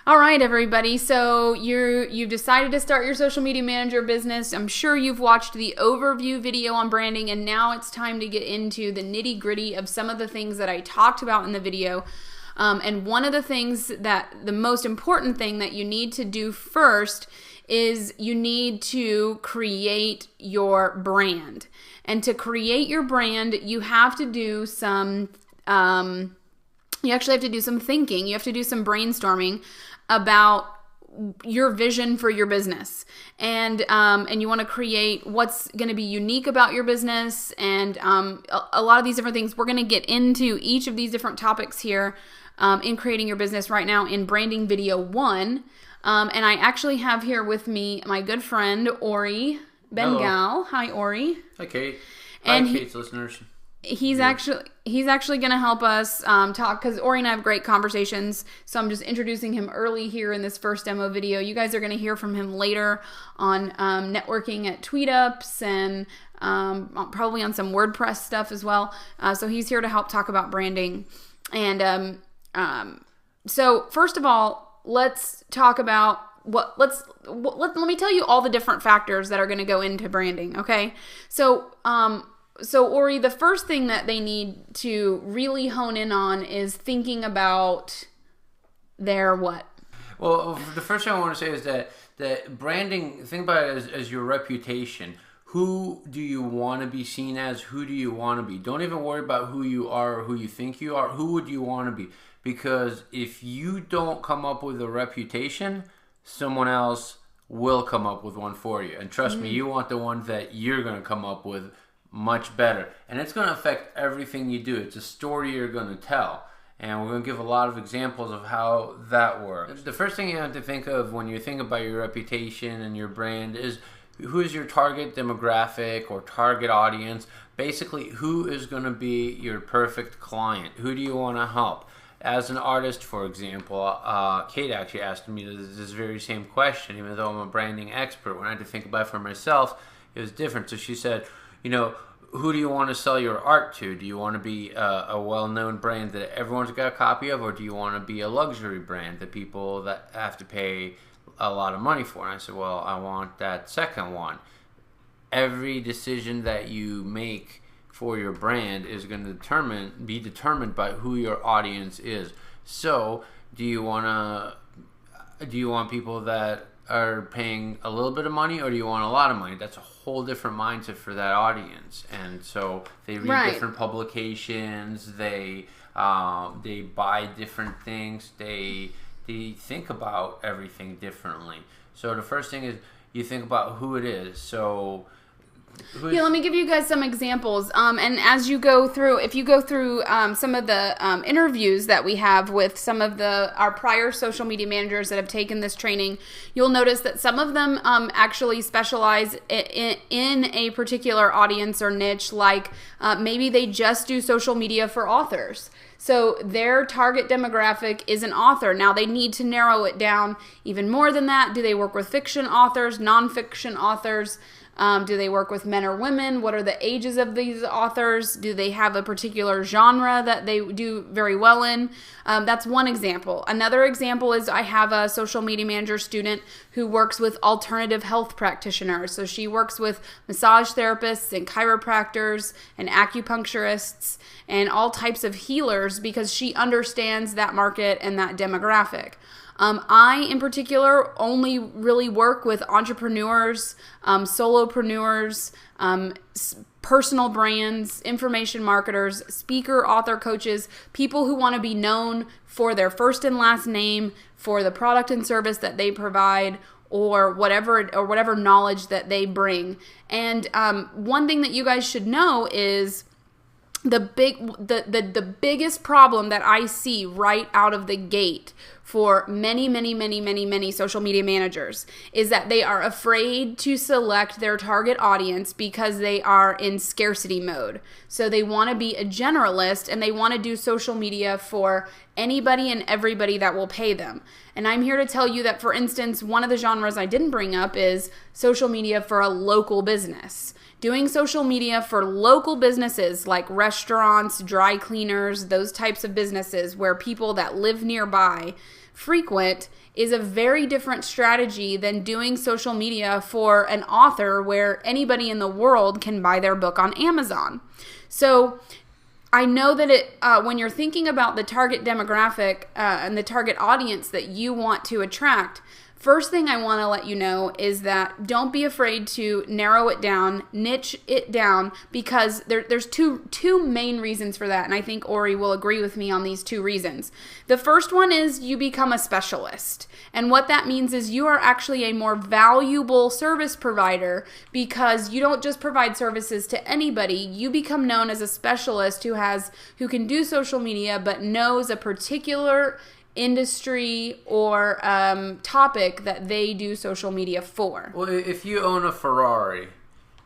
All right, everybody. So you've decided to start your social media manager business. I'm sure you've watched the overview video on branding, and now it's time to get into the nitty-gritty of some of the things that I talked about in the video. And one of the things the most important thing that you need to do first is you need to create your brand. And to create your brand, you have to do some, you actually have to do some thinking. You have to do some brainstorming about your vision for your business. And you want to create what's going to be unique about your business. And a lot of these different things. We're going to get into each of these different topics here in creating your business right now in Branding Video 1. And I actually have here with me my good friend, Ori Bengal. Hello. Hi, Ori. Hi, Kate. And Hi, Kate's listeners. He's actually going to help us talk, because Ori and I have great conversations. So I'm just introducing him early here in this first demo video. You guys are going to hear from him later on networking at tweet-ups and probably on some WordPress stuff as well. So he's here to help talk about branding. And so first of all, let's talk about let me tell you all the different factors that are going to go into branding. Okay. So Ori, the first thing that they need to really hone in on is thinking about their what? Well, the first thing I want to say is that branding, think about it as your reputation. Who do you want to be seen as? Who do you want to be? Don't even worry about who you are or who you think you are. Who would you want to be? Because if you don't come up with a reputation, someone else will come up with one for you. And trust me, you want the one that you're going to come up with much better. And it's going to affect everything you do. It's a story you're going to tell. And we're going to give a lot of examples of how that works. The first thing you have to think of when you think about your reputation and your brand is who is your target demographic or target audience. Basically, who is going to be your perfect client? Who do you want to help? As an artist, for example, Kate actually asked me this very same question, even though I'm a branding expert. When I had to think about it for myself, it was different. So she said, who do you want to sell your art to? Do you want to be a well-known brand that everyone's got a copy of, or do you want to be a luxury brand that people that have to pay a lot of money for? And I said, well, I want that second one. Every decision that you make for your brand is going to be determined by who your audience is. So, do you want people that are paying a little bit of money, or do you want a lot of money? That's a whole different mindset for that audience. And so they read different publications, they buy different things, they think about everything differently. So the first thing is you think about who it is. So let me give you guys some examples. And as you go through, if you go through some of the interviews that we have with some of our prior social media managers that have taken this training, you'll notice that some of them actually specialize in a particular audience or niche, like maybe they just do social media for authors. So their target demographic is an author. Now they need to narrow it down even more than that. Do they work with fiction authors, nonfiction authors? Do they work with men or women? What are the ages of these authors? Do they have a particular genre that they do very well in? That's one example. Another example is I have a social media manager student who works with alternative health practitioners. So she works with massage therapists and chiropractors and acupuncturists and all types of healers because she understands that market and that demographic. I, in particular, only really work with entrepreneurs, solopreneurs, personal brands, information marketers, speaker, author, coaches, people who want to be known for their first and last name, for the product and service that they provide, or whatever knowledge that they bring. And one thing that you guys should know is the biggest problem that I see right out of the gate for many social media managers is that they are afraid to select their target audience because they are in scarcity mode. So they want to be a generalist and they want to do social media for anybody and everybody that will pay them. And I'm here to tell you that, for instance, one of the genres I didn't bring up is social media for a local business. Doing social media for local businesses like restaurants, dry cleaners, those types of businesses where people that live nearby frequent is a very different strategy than doing social media for an author where anybody in the world can buy their book on Amazon. So I know that when you're thinking about the target demographic and the target audience that you want to attract, first thing I want to let you know is that don't be afraid to narrow it down, niche it down, because there's two main reasons for that, and I think Ori will agree with me on these two reasons. The first one is you become a specialist, and what that means is you are actually a more valuable service provider because you don't just provide services to anybody. You become known as a specialist who can do social media but knows a particular industry or topic that they do social media for. Well, if you own a Ferrari,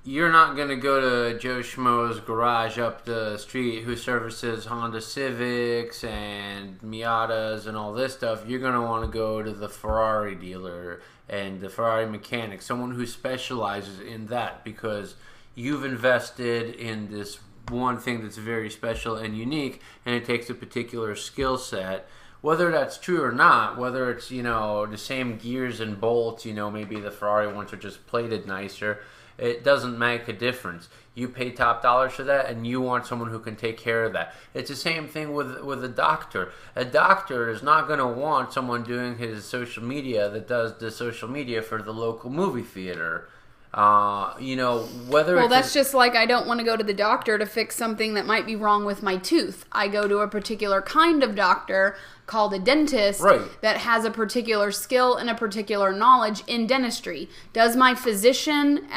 you're not going to go to Joe Schmo's garage up the street who services Honda Civics and Miatas and all this stuff. You're going to want to go to the Ferrari dealer and the Ferrari mechanic, someone who specializes in that, because you've invested in this one thing that's very special and unique, and it takes a particular skill set. Whether that's true or not, whether it's, the same gears and bolts, maybe the Ferrari ones are just plated nicer, it doesn't make a difference. You pay top dollars for that, and you want someone who can take care of that. It's the same thing with a doctor. A doctor is not going to want someone doing his social media that does the social media for the local movie theater. Well, that's just like I don't want to go to the doctor to fix something that might be wrong with my tooth. I go to a particular kind of doctor called a dentist, right, that has a particular skill and a particular knowledge in dentistry. Does my physician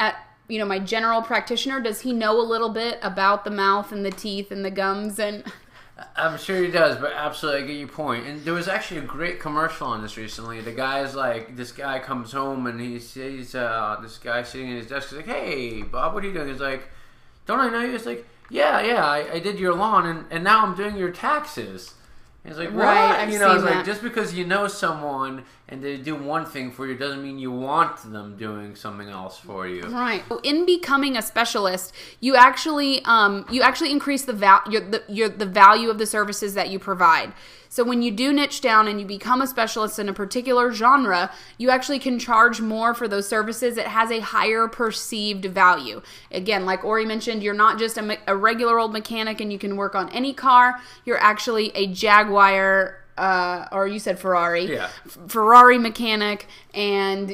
my general practitioner, does he know a little bit about the mouth and the teeth and the gums? And I'm sure he does, but absolutely, I get your point. And there was actually a great commercial on this recently. The guy's like, this guy comes home and he sees this guy sitting in his desk. He's like, "Hey, Bob, what are you doing?" He's like, "Don't I know you?" He's like, Yeah, I did your lawn, and now I'm doing your taxes. And he's like, what? Right, I've it's seen like, that. just because you know someone and they do one thing for you doesn't mean you want them doing something else for you. Right. In becoming a specialist, you actually increase the value of the services that you provide. So when you do niche down and you become a specialist in a particular genre, you actually can charge more for those services. It has a higher perceived value. Again, like Ori mentioned, you're not just a regular old mechanic and you can work on any car. You're actually a Jaguar, or you said Ferrari. Yeah. Ferrari mechanic, and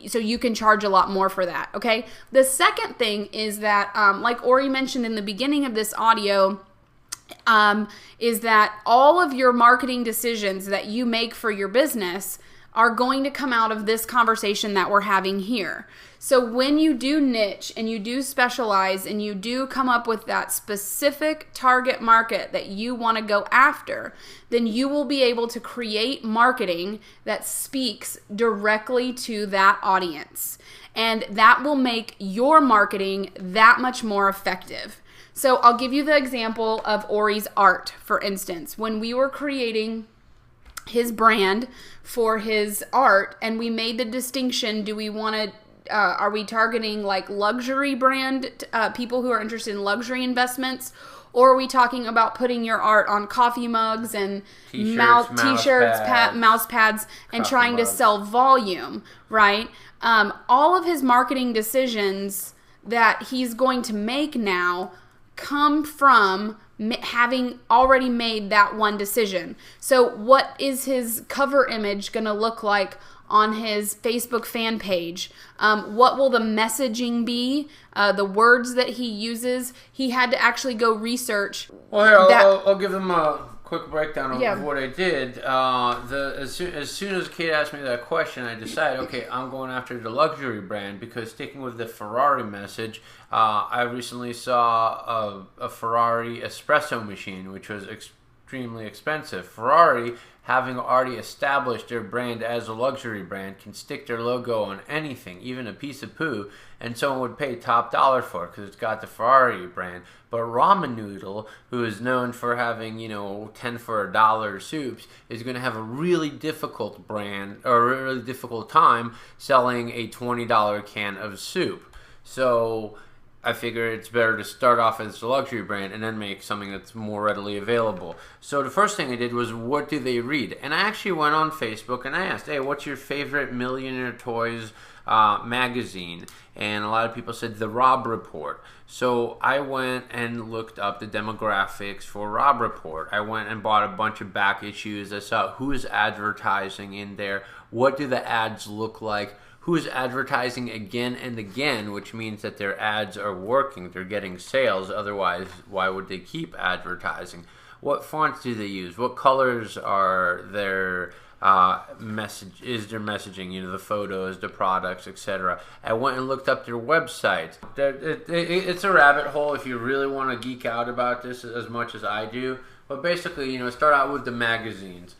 so you can charge a lot more for that, okay? The second thing is that, like Ori mentioned in the beginning of this audio, is that all of your marketing decisions that you make for your business are going to come out of this conversation that we're having here. So when you do niche and you do specialize and you do come up with that specific target market that you want to go after, then you will be able to create marketing that speaks directly to that audience. And that will make your marketing that much more effective. So I'll give you the example of Ori's art, for instance. When we were creating his brand for his art and we made the distinction, do we want to are we targeting like luxury brand people who are interested in luxury investments, or are we talking about putting your art on coffee mugs and mouse pads and trying to sell volume, right? All of his marketing decisions that he's going to make now come from having already made that one decision. So what is his cover image going to look like on his Facebook fan page? What will the messaging be? The words that he uses? He had to actually go research. Well, here, I'll give them a quick breakdown of what I did. As soon as Kate asked me that question, I decided, okay, I'm going after the luxury brand, because sticking with the Ferrari message, I recently saw a Ferrari espresso machine, which was extremely expensive. Ferrari, having already established their brand as a luxury brand, can stick their logo on anything, even a piece of poo, and someone would pay top dollar for it because it's got the Ferrari brand. But Ramen Noodle, who is known for having, 10 for a dollar soups, is going to have a really difficult brand, or a really difficult time selling a $20 can of soup. So I figure it's better to start off as a luxury brand and then make something that's more readily available. So the first thing I did was, what do they read? And I actually went on Facebook and I asked, hey, what's your favorite Millionaire Toys magazine? And a lot of people said the Rob Report. So I went and looked up the demographics for Rob Report. I went and bought a bunch of back issues. I saw who is advertising in there. What do the ads look like? Who is advertising again and again, which means that their ads are working. They're getting sales. Otherwise, why would they keep advertising? What fonts do they use? What colors are their their messaging? You know, the photos, the products, etc. I went and looked up their website. It's a rabbit hole if you really want to geek out about this as much as I do. But basically, you know, start out with the magazines.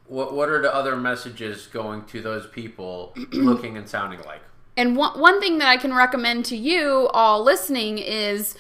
What are the other messages going to those people looking and sounding like? And one thing that I can recommend to you all listening is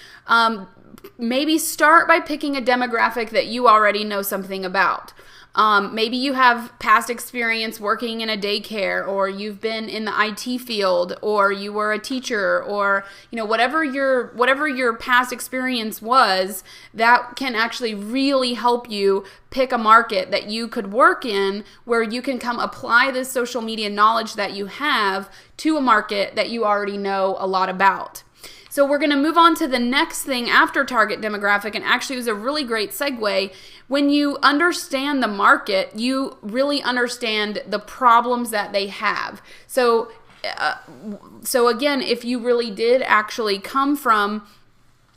maybe start by picking a demographic that you already know something about. Maybe you have past experience working in a daycare, or you've been in the IT field, or you were a teacher, or you know, whatever your past experience was, that can actually really help you pick a market that you could work in, where you can come apply this social media knowledge that you have to a market that you already know a lot about. So we're going to move on to the next thing after target demographic, and actually it was a really great segue. When you understand the market, you really understand the problems that they have. So again, if you really did actually come from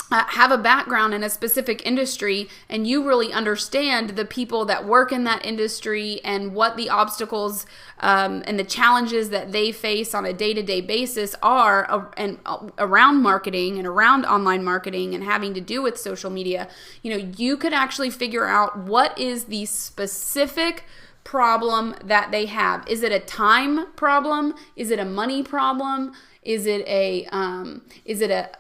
have a background in a specific industry, and you really understand the people that work in that industry and what the obstacles and the challenges that they face on a day-to-day basis are around marketing and around online marketing and having to do with social media, you know, you could actually figure out what is the specific problem that they have. Is it a time problem? Is it a money problem? Is it a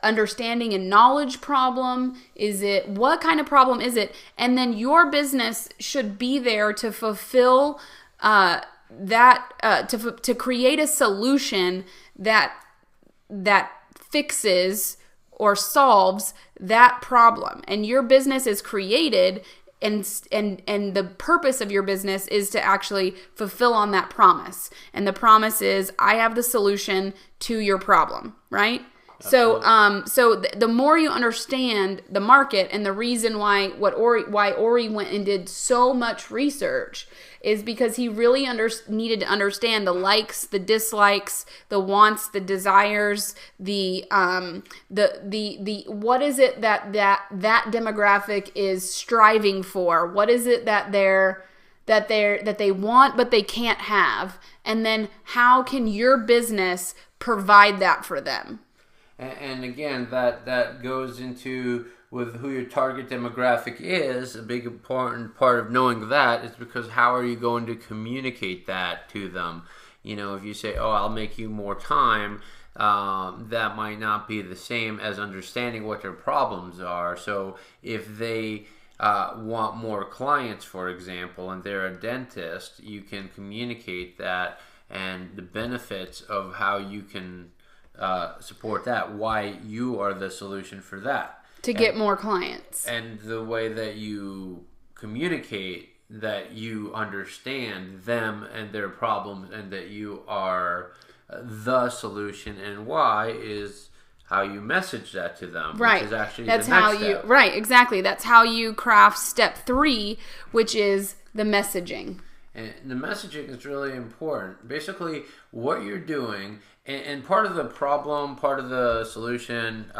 understanding and knowledge problem? What kind of problem is it? And then your business should be there to fulfill to create a solution that fixes or solves that problem. And your business is created, and the purpose of your business is to actually fulfill on that promise. And the promise is, I have the solution to your problem, right? Absolutely. So the more you understand the market, and the reason why Ori went and did so much research is because he really needed to understand the likes, the dislikes, the wants, the desires, the what is it that demographic is striving for? What is it that they want but they can't have? And then how can your business provide that for them? And again, that goes into with who your target demographic is. A big important part of knowing that is because how are you going to communicate that to them? You know, if you say, oh, I'll make you more time, that might not be the same as understanding what their problems are. So if they want more clients, for example, and they're a dentist, you can communicate that and the benefits of how you can support that, why you are the solution for that. To get more clients. And the way that you communicate that you understand them and their problems and that you are the solution and why is how you message that to them. Right. Which is actually that's the next how step. you right, exactly. That's how you craft step 3, which is the messaging. And the messaging is really important. Basically, what you're doing, and part of the problem, part of the solution,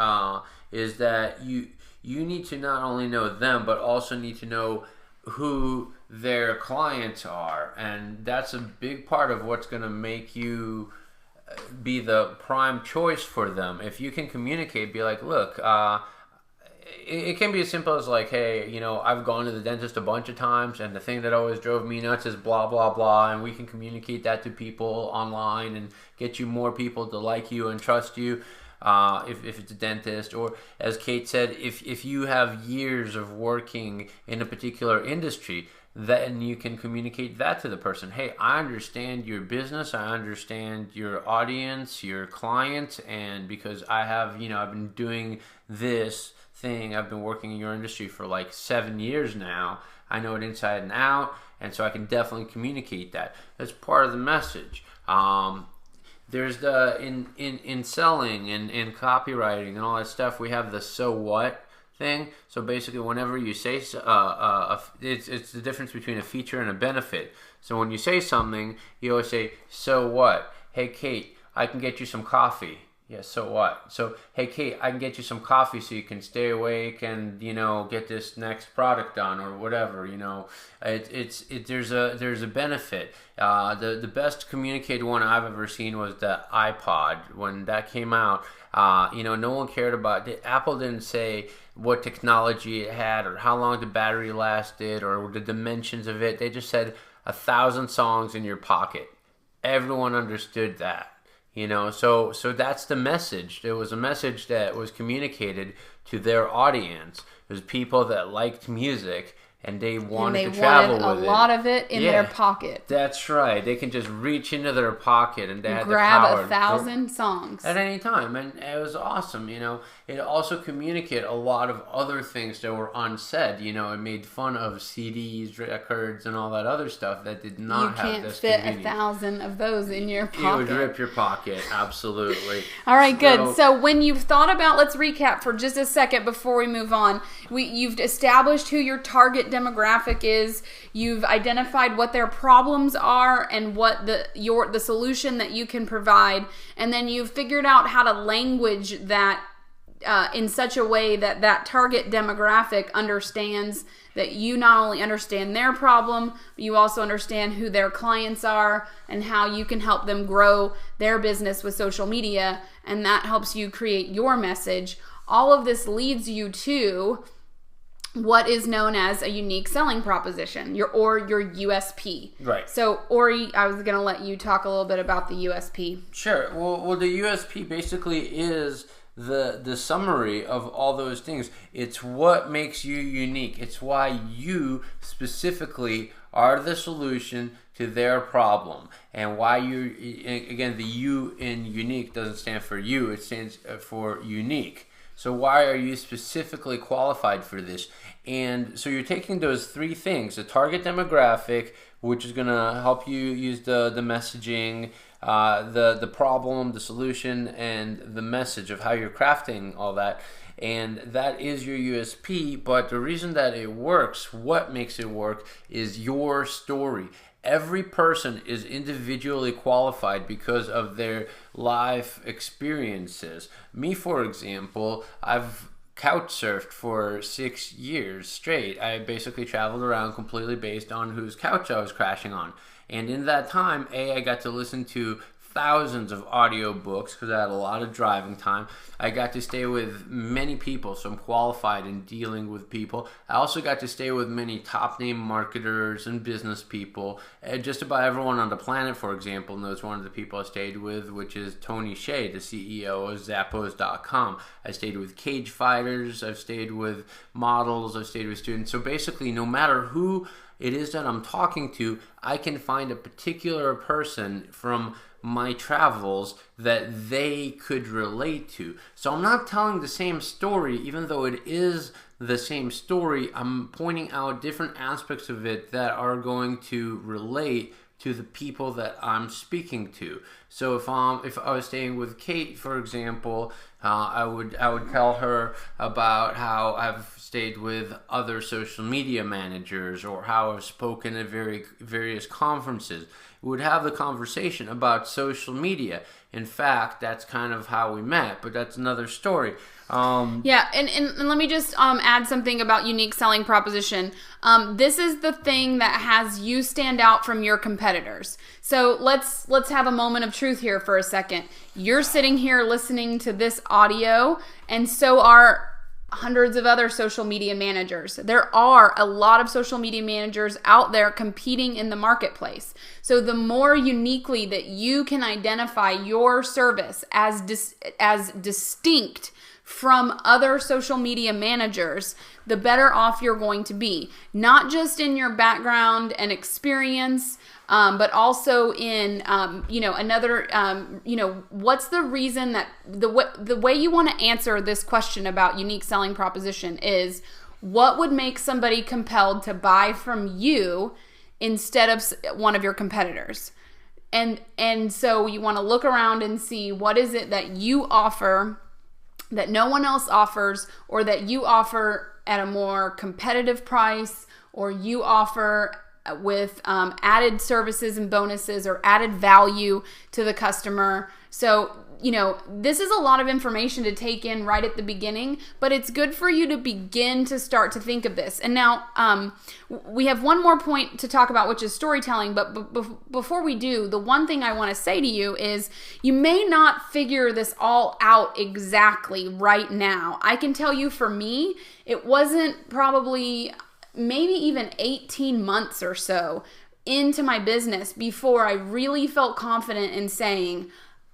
is that you need to not only know them, but also need to know who their clients are. And that's a big part of what's going to make you be the prime choice for them. If you can communicate, be like, look, it can be as simple as like, hey, you know, I've gone to the dentist a bunch of times, and the thing that always drove me nuts is blah, blah, blah, and we can communicate that to people online and get you more people to like you and trust you if it's a dentist. Or as Kate said, if you have years of working in a particular industry, then you can communicate that to the person. Hey, I understand your business, I understand your audience, your clients, and because I have, I've been doing this thing, I've been working in your industry for like 7 years now, I know it inside and out, and so I can definitely communicate that. That's part of the message. There's the in selling and in copywriting and all that stuff, we have the so what thing. So basically, whenever you say it's the difference between a feature and a benefit. So when you say something, you always say, so what? Hey Kate, I can get you some coffee. Yeah, so what? So hey Kate, I can get you some coffee so you can stay awake and get this next product done or whatever. There's a benefit. The best communicated one I've ever seen was the iPod. When that came out, no one cared about it. Apple didn't say what technology it had or how long the battery lasted or the dimensions of it. They just said 1,000 songs in your pocket. Everyone understood that. So that's the message. There was a message that was communicated to their audience. It was people that liked music and they wanted to travel with it. A lot of it in their pocket. That's right. They can just reach into their pocket and they had the power. Grab 1,000 songs. At any time. And it was awesome, It also communicated a lot of other things that were unsaid. It made fun of CDs, records, and all that other stuff that did not have this You can't fit 1,000 of those in your pocket. It would rip your pocket, absolutely. All right, good. So when you've thought about, let's recap for just a second before we move on. You've established who your target demographic is. You've identified what their problems are and what the solution that you can provide, and then you've figured out how to language that in such a way that that target demographic understands that you not only understand their problem, but you also understand who their clients are and how you can help them grow their business with social media, and that helps you create your message. All of this leads you to what is known as a unique selling proposition, your USP. Right. So, Ori, I was going to let you talk a little bit about the USP. Sure. Well, the USP basically is the summary of all those things. It's what makes you unique. It's why you specifically are the solution to their problem, and why again, the U in unique doesn't stand for you, it stands for unique. So why are you specifically qualified for this? And so you're taking those three things: the target demographic, which is going to help you use the messaging, the problem, the solution, and the message of how you're crafting all that. And that is your USP. But the reason that it works, what makes it work, is your story. Every person is individually qualified because of their life experiences. Me, for example, I've couch surfed for 6 years straight. I basically traveled around completely based on whose couch I was crashing on. And in that time, I got to listen to thousands of audiobooks because I had a lot of driving time. I got to stay with many people, so I'm qualified in dealing with people. I also got to stay with many top name marketers and business people. Just about everyone on the planet, for example, knows one of the people I stayed with, which is Tony Hsieh, the CEO of Zappos.com. I stayed with cage fighters, I've stayed with models, I've stayed with students. So basically, no matter who it is that I'm talking to, I can find a particular person from my travels that they could relate to. So I'm not telling the same story, even though it is the same story. I'm pointing out different aspects of it that are going to relate to the people that I'm speaking to. So if I was staying with Kate, for example, I would tell her about how I've stayed with other social media managers or how I've spoken at various conferences. We would have the conversation about social media. In fact, that's kind of how we met, but that's another story. And let me just add something about unique selling proposition. This is the thing that has you stand out from your competitors. So let's have a moment of truth here for a second. You're sitting here listening to this audio, and so are hundreds of other social media managers. There are a lot of social media managers out there competing in the marketplace. So the more uniquely that you can identify your service as distinct from other social media managers, the better off you're going to be. Not just in your background and experience, but also in, what's the reason that the way you want to answer this question about unique selling proposition is, what would make somebody compelled to buy from you instead of one of your competitors? And so you want to look around and see what is it that you offer that no one else offers, or that you offer at a more competitive price, or you offer with added services and bonuses or added value to the customer. So, this is a lot of information to take in right at the beginning, but it's good for you to begin to start to think of this. And now we have one more point to talk about, which is storytelling. But before we do, the one thing I want to say to you is you may not figure this all out exactly right now. I can tell you, for me, it wasn't probably maybe even 18 months or so into my business before I really felt confident in saying,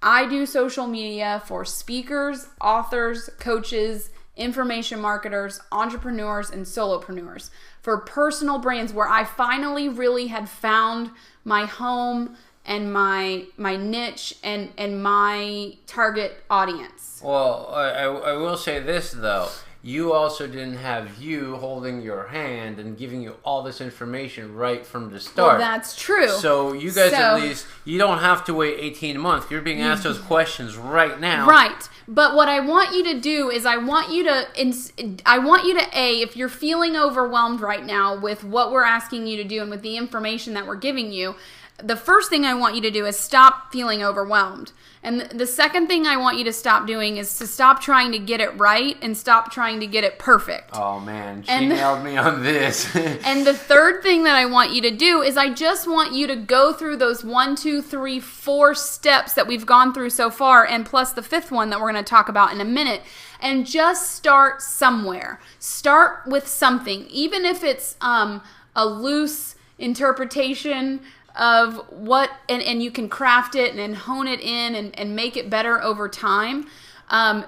I do social media for speakers, authors, coaches, information marketers, entrepreneurs, and solopreneurs, for personal brands, where I finally really had found my home and my niche and my target audience. Well, I will say this, though. You also didn't have you holding your hand and giving you all this information right from the start. Well, that's true. So you guys, at least, you don't have to wait 18 months. You're being asked those questions right now. Right. But what I want you to do is I want you to, if you're feeling overwhelmed right now with what we're asking you to do and with the information that we're giving you, the first thing I want you to do is stop feeling overwhelmed. And the second thing I want you to stop doing is to stop trying to get it right and stop trying to get it perfect. Oh, man. She nailed me on this. And the third thing that I want you to do is I just want you to go through those 1, 2, 3, 4 steps that we've gone through so far, and plus the fifth one that we're going to talk about in a minute, and just start somewhere. Start with something. Even if it's a loose interpretation of what, and you can craft it and hone it in and make it better over time.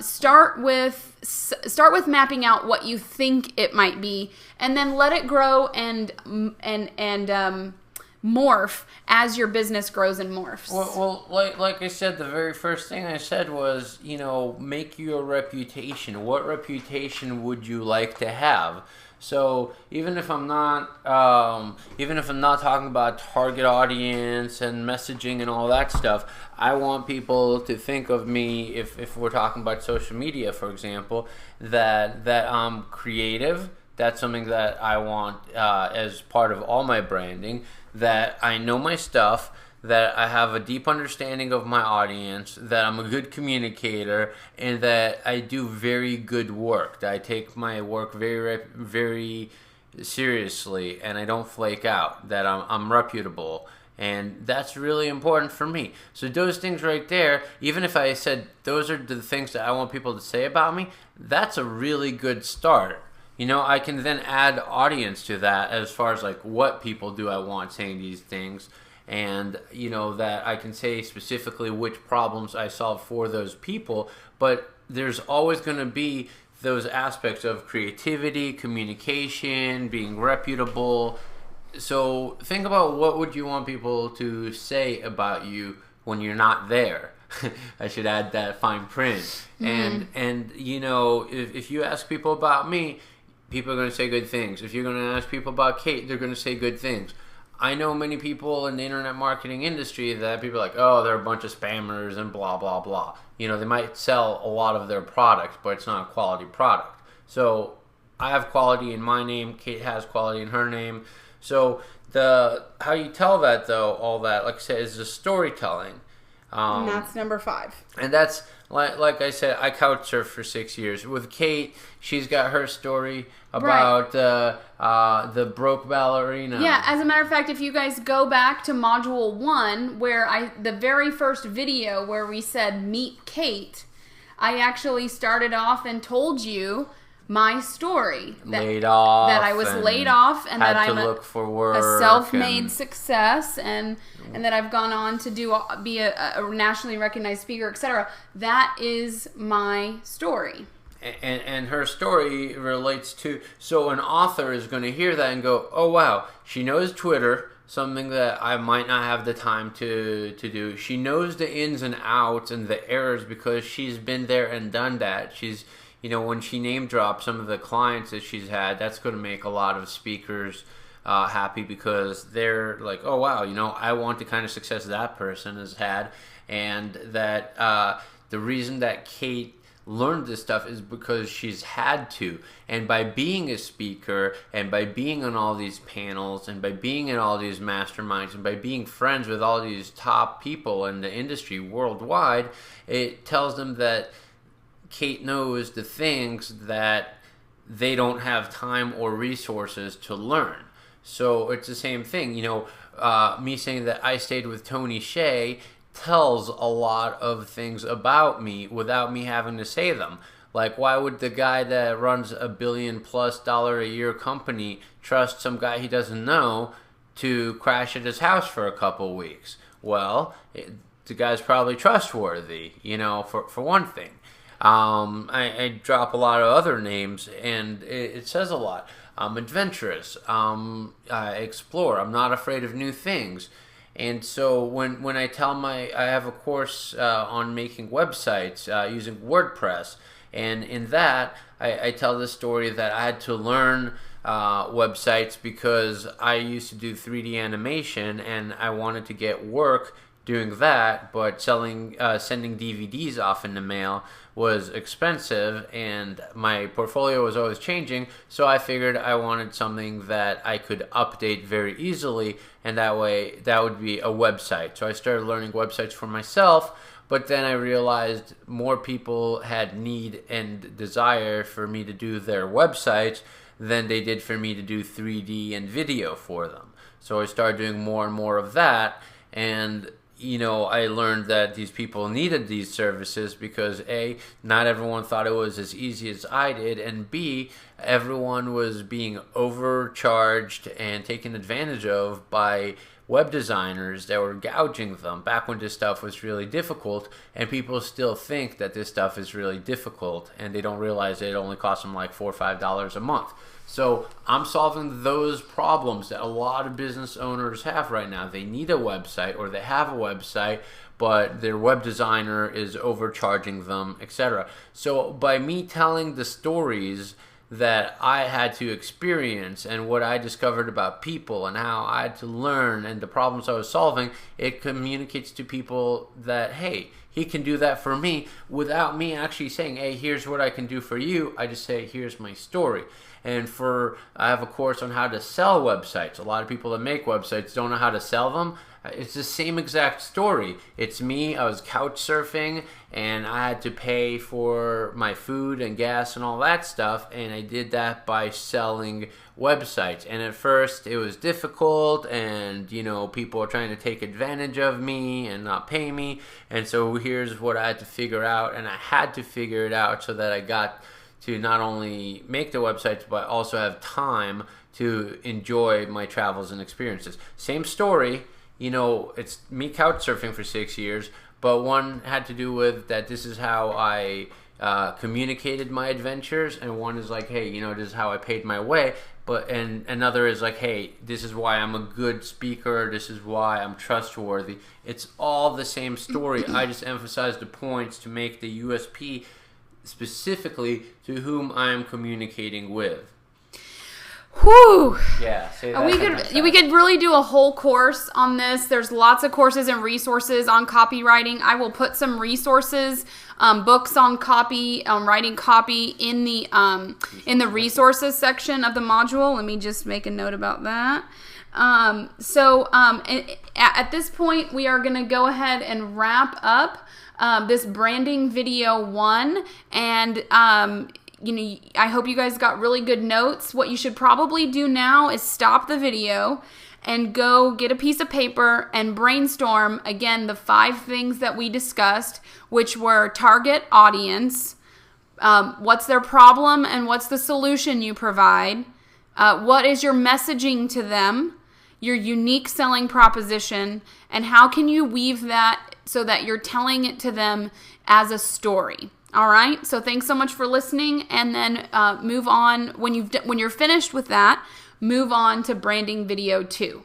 Start with mapping out what you think it might be, and then let it grow and morph as your business grows and morphs. Well, like I said, the very first thing I said was, make your reputation. What reputation would you like to have? So even if I'm not talking about target audience and messaging and all that stuff, I want people to think of me, if we're talking about social media, for example, that I'm creative. That's something that I want as part of all my branding, that I know my stuff, that I have a deep understanding of my audience, that I'm a good communicator, and that I do very good work, that I take my work very, very seriously, and I don't flake out, that I'm reputable. And that's really important for me. So those things right there, even if I said those are the things that I want people to say about me, that's a really good start. I can then add audience to that as far as like what people do I want saying these things. And, that I can say specifically which problems I solve for those people. But there's always going to be those aspects of creativity, communication, being reputable. So think about, what would you want people to say about you when you're not there? I should add that fine print. Mm-hmm. And if you ask people about me, people are going to say good things. If you're going to ask people about Kate, they're going to say good things. I know many people in the internet marketing industry that people are like, oh, they're a bunch of spammers and blah, blah, blah. They might sell a lot of their products, but it's not a quality product. So I have quality in my name. Kate has quality in her name. So how you tell that, though, all that, like I said, is the storytelling. And that's number 5. And that's, like I said, I couch surfed for 6 years. With Kate, she's got her story about the broke ballerina. Yeah, as a matter of fact, if you guys go back to module 1, where the very first video where we said meet Kate, I actually started off and told you my story that I was laid off and that I'm a self-made success and that I've gone on to be a nationally recognized speaker, etc. That is my story. And her story relates to, so an author is going to hear that and go, oh wow, she knows Twitter, something that I might not have the time to do. She knows the ins and outs and the errors because she's been there and done that. She's, when she name drops some of the clients that she's had, that's going to make a lot of speakers happy because they're like, oh wow, I want the kind of success that person has had. And that the reason that Kate learned this stuff is because she's had to. And by being a speaker and by being on all these panels and by being in all these masterminds and by being friends with all these top people in the industry worldwide, it tells them that Kate knows the things that they don't have time or resources to learn. So it's the same thing. Me saying that I stayed with Tony Hsieh tells a lot of things about me without me having to say them. Like, why would the guy that runs $1 billion+ a year company trust some guy he doesn't know to crash at his house for a couple weeks? Well, the guy's probably trustworthy, for one thing. I drop a lot of other names, and it says a lot. I'm adventurous. I explore. I'm not afraid of new things. And so when I tell I have a course on making websites using WordPress, and in that I tell the story that I had to learn websites because I used to do 3D animation and I wanted to get work doing that, but sending DVDs off in the mail was expensive and my portfolio was always changing, so I figured I wanted something that I could update very easily, and that way that would be a website. So I started learning websites for myself, but then I realized more people had need and desire for me to do their websites than they did for me to do 3D and video for them. So I started doing more and more of that, and I learned that these people needed these services because A, not everyone thought it was as easy as I did, and B, everyone was being overcharged and taken advantage of by web designers that were gouging them back when this stuff was really difficult, and people still think that this stuff is really difficult and they don't realize that it only costs them like $4 or $5 a month. So I'm solving those problems that a lot of business owners have right now. They need a website or they have a website, but their web designer is overcharging them, etc. So by me telling the stories that I had to experience and what I discovered about people and how I had to learn and the problems I was solving, it communicates to people that, hey, he can do that for me without me actually saying, hey, here's what I can do for you. I just say, here's my story. And I have a course on how to sell websites. A lot of people that make websites don't know how to sell them. It's the same exact story. It's me. I was couch surfing and I had to pay for my food and gas and all that stuff, and I did that by selling websites. And at first it was difficult, and people were trying to take advantage of me and not pay me. And so here's what I had to figure out, and I had to figure it out so that I got to not only make the websites but also have time to enjoy my travels and experiences. Same story. It's me couch surfing for 6 years, but one had to do with that this is how I communicated my adventures, and one is like, hey, this is how I paid my way, and another is like, hey, this is why I'm a good speaker, this is why I'm trustworthy. It's all the same story. I just emphasize the points to make the USP specifically to whom I'm communicating with. Whew. Yeah, say that. We could really do a whole course on this. There's lots of courses and resources on copywriting. I will put some resources, books on copy, writing copy in the resources section of the module. Let me just make a note about that. At this point, we are going to go ahead and wrap up this branding video 1, and I hope you guys got really good notes. What you should probably do now is stop the video and go get a piece of paper and brainstorm again the 5 things that we discussed, which were target audience, what's their problem and what's the solution you provide, what is your messaging to them, your unique selling proposition, and how can you weave that so that you're telling it to them as a story. All right. So thanks so much for listening, and then move on when you're finished with that. Move on to branding video 2.